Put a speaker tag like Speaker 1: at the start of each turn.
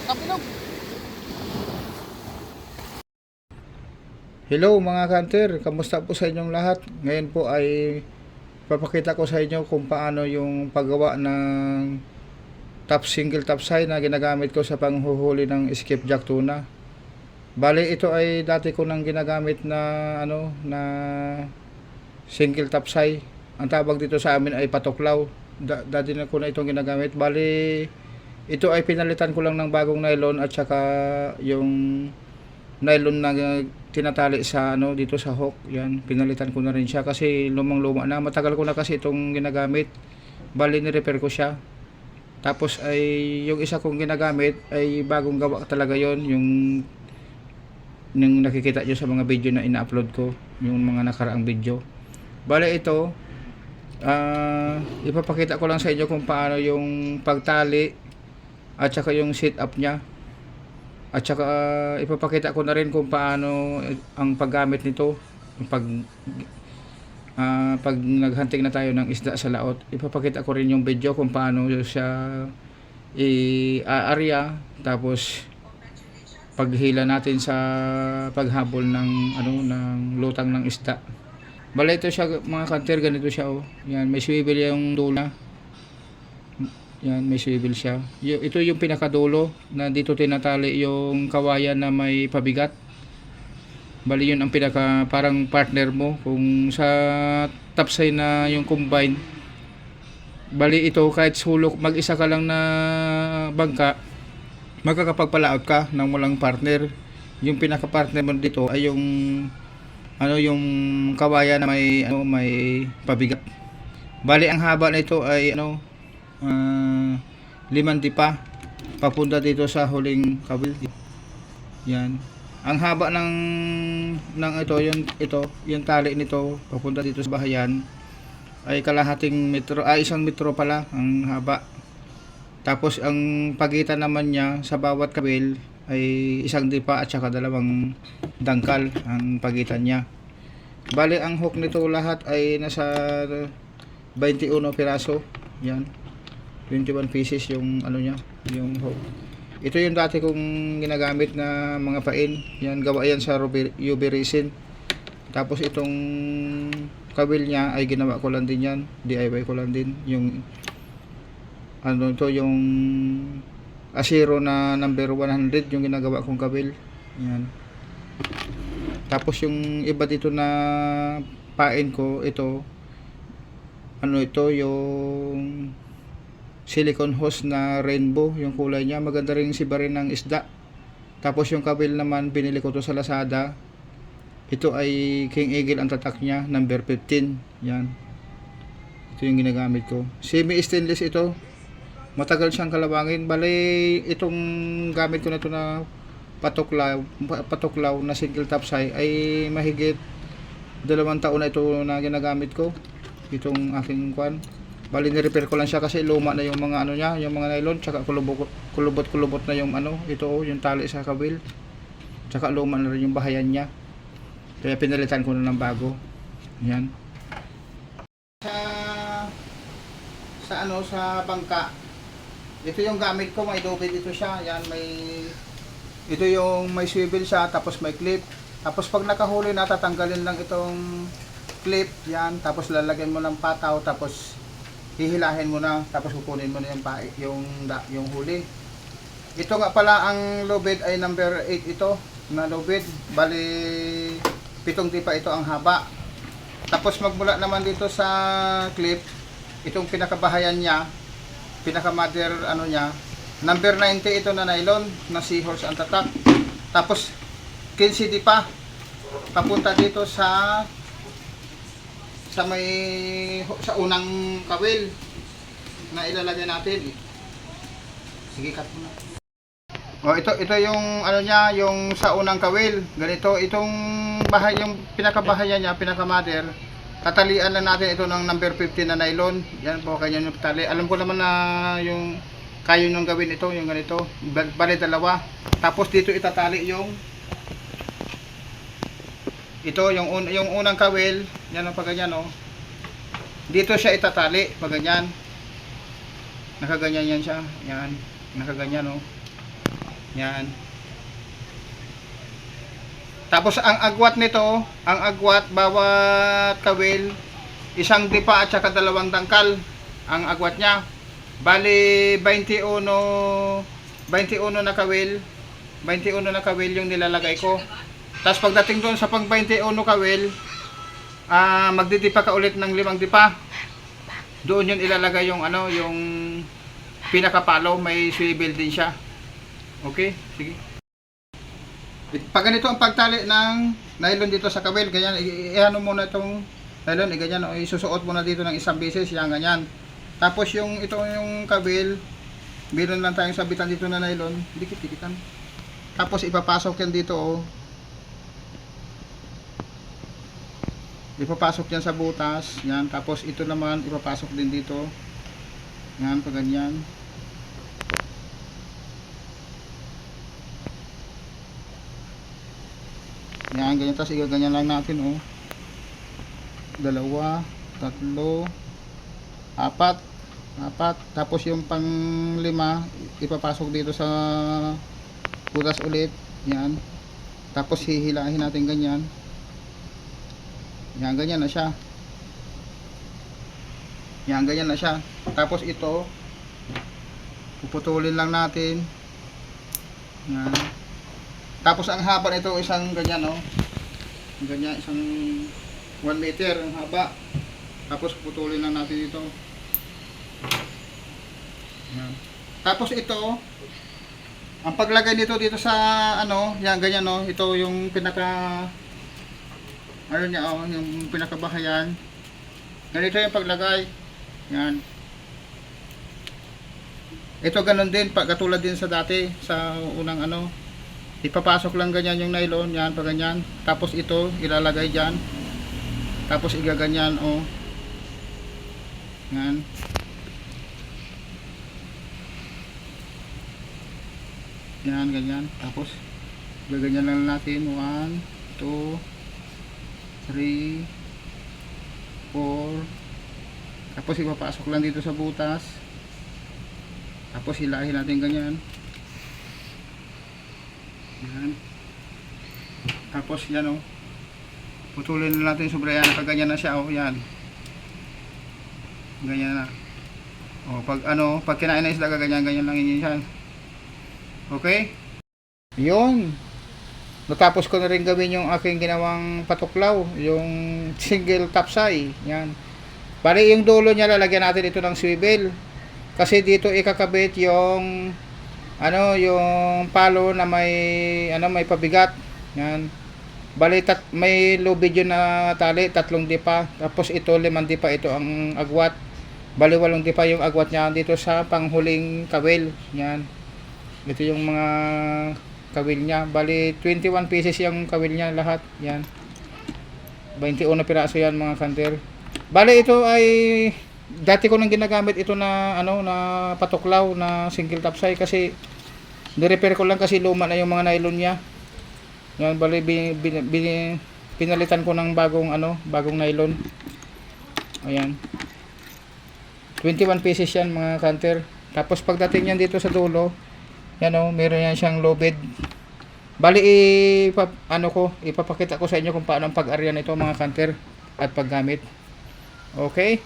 Speaker 1: Kapinog.
Speaker 2: Hello mga kanter, kamusta po sa inyong lahat? Ngayon po ay papakita ko sa inyo kung paano yung paggawa ng single top side na ginagamit ko sa panghuhuli ng skipjack tuna. Bali ito ay dati ko nang ginagamit na na single top side. Ang tawag dito sa amin ay patuklaw. Dati na ko na itong ginagamit. Bali ito ay pinalitan ko lang ng bagong nylon at saka yung nylon na tinatali sa dito sa hook. Yan, pinalitan ko na rin siya kasi lumang-luma na. Matagal ko na kasi itong ginagamit. Bali ni-repair ko siya. Tapos ay yung isa kong ginagamit ay bagong gawa talaga yon, yung nakikita nyo sa mga video na ina-upload ko, yung mga nakaraang video. Bali ito, ipapakita ko lang sa inyo kung paano yung pagtali at saka yung sit up nya. At saka ipapakita ko na rin kung paano ang paggamit nito pag naghunting na tayo ng isda sa laot. Ipapakita ko rin yung video kung paano siya i-area, tapos paghila natin sa paghabol ng ng lutang ng isda. Bala ito siya mga kanter, ganito siya oh. Yan, may swivel yung dulo. Yan, may swivel siya. Ito yung pinakadulo na dito tinatali yung kawayan na may pabigat. Bali yun ang pinaka parang partner mo kung sa topside na yung combine. Bali ito kahit sulok mag-isa ka lang na bangka, magkakapagpalaot ka ng walang partner. Yung pinaka partner mo dito ay yung yung kawayan na may may pabigat. Bali ang haba nito ay 5 pa papunta dito sa huling kabil. Yan. Ang haba ng yung tali nito papunta dito sa bahayan ay kalahating metro, 1 metro pala ang haba. Tapos ang pagitan naman niya sa bawat kabil ay 1 dipa at saka 2 dangkal ang pagitan niya. Bali ang hook nito lahat ay nasa 21 piraso. Yan. 21 pieces yung niya, yung hook. Ito yung dati kong ginagamit na mga pain. Yan, gawa yan sa UV resin. Tapos itong kabil niya ay ginawa ko lang din yan. DIY ko lang din. Yung yung Asiro na number 100 yung ginagawa kong kabil. Yan. Tapos yung iba dito na pain ko, ito yung silicone hose na rainbow yung kulay niya, maganda rin sibarin ng isda. Tapos yung kabil naman binili ko to sa Lazada. Ito ay King Eagle ang tatak niya, number 15. Yan, ito yung ginagamit ko. Semi stainless ito, matagal siyang kalawangin. Bali itong gamit ko na ito na patuklaw na single top side ay mahigit 2 taon na ito na ginagamit ko, itong aking kwan. Bali ni-repair ko lang siya kasi luma na yung mga niya, yung mga nylon, tsaka kulubot na yung ito yung tali sa kabil. Tsaka luma na rin yung bahayan niya. Kaya pinalitan ko na ng bago. Yan. Sa bangka. Ito yung gamit ko, may double ito siya. Yan, ito yung may swivel siya, tapos may clip. Tapos pag nakahuli na, tatanggalin lang itong clip. Yan, tapos lalagyan mo ng pataw, tapos hihilahin mo na, tapos kukunin mo na yung huli. Ito nga pala ang lubid ay number 8 ito na lubid. Bali 7 tipa ito ang haba. Tapos magmula naman dito sa clip, itong pinakabahayan niya, pinaka mother niya, number 90 ito na nylon na seahorse ang tatak. Tapos 15 tipa papunta dito sa unang kawil na ilalagay natin. Sige, cut mo na. Ito yung niya, yung sa unang kawil. Ganito itong yung pinakabahayan niya, pinaka-mother. Tatalian lang natin ito ng number 15 na nylon. Yan po, kanya yung tali. Alam ko naman na yung kaya nyo gawin ito, yung ganito. Bali 2. Tapos dito itatali yung unang kawil. Yan ang pagganyan dito siya itatali pag ganyan. Nakaganyan yan siya. Yan, nakaganyan Yan. Tapos ang agwat nito, ang agwat bawat kawil, isang dipa at saka dalawang dangkal ang agwat niya. Bali 21 na kawil, 21 na kawil yung nilalagay ko. Tapos pagdating doon sa pang 21 kawil, magdidipa ka ulit ng 5 dipa. Doon yun ilalagay yung ano, yung pinakapalo, may swivel din siya. Okay, sige. Pag ganito ang pagtali ng nylon dito sa kawil, ganyan, i-ano muna itong nylon, ganyan, o isusuot muna dito ng isang beses, yan, ganyan. Tapos yung ito yung kawil, meron lang tayong sabitan dito na nylon, dikit-dikitan. Tapos ipapasok yan dito, oh. Ipapasok yan sa butas, yan. Tapos ito naman, ipapasok din dito. Yan, pag ganyan. Yan, ganyan. Tapos igaganyan lang natin, oh. 2, 3, 4. Tapos yung pang 5, ipapasok dito sa butas ulit. Yan. Tapos hihilahin natin ganyan. Yan, ganyan na siya. Yan, ganyan na siya. Tapos ito, puputulin lang natin. Yan. Tapos ang haba nito isang ganyan, no. Ganyan, isang 1 meter ang haba. Tapos putulin lang natin ito. Yan. Tapos ito, ang paglagay nito dito sa ano, yan ganyan, no. Ito yung pinaka ano niya, oh, yung pinakabahayan. Ganito yung paglagay. Yan. Ito ganun din, katulad din sa dati, sa unang ano. Ipapasok lang ganyan yung nylon, yan, pa ganyan. Tapos ito, ilalagay dyan. Tapos igaganyan, oh. Yan. Yan, ganyan. Tapos, gaganyan lang natin. 1, 2, 3, 4. Tapos ipapasok lang dito sa butas. Tapos hilahin natin ganyan. Yan. Tapos yan, oh. Putulin na natin sobre yan. Pag ganyan na siya, oh, yan. Ganyan na. Oh, pag ano, pag kinain na isda, ganyan lang yun yan. Okay? Yun. Natapos ko na rin gawin yung aking ginawang patuklaw, yung single topside. Yan. Bali yung dulo niya, lalagyan natin ito ng swivel. Kasi dito ikakabit yung ano, yung palo na may ano, may pabigat. Yan. Bali may lubid yun na tali, 3 dipa. Tapos ito 5 dipa, ito ang agwat. Bali 8 dipa yung agwat niya dito sa panghuling kawil. Yan. Ito yung mga kawil niya. Bali 21 pieces yung kawil niya lahat. Yan. 21 piraso yan mga kanter. Bali ito ay dati ko nang ginagamit ito na ano, na patuklaw na single topside kasi ni-repair ko lang kasi luma na yung mga nylon niya. Yan, bali pinalitan ko ng bagong ano, bagong nylon. Ayan. 21 pieces yan mga kanter. Tapos pagdating yan dito sa dulo, yan, oh, meron yan siyang lubid. Bali ipapakita ko sa inyo kung paano ang pag-arya nito mga kanter at paggamit. Okay?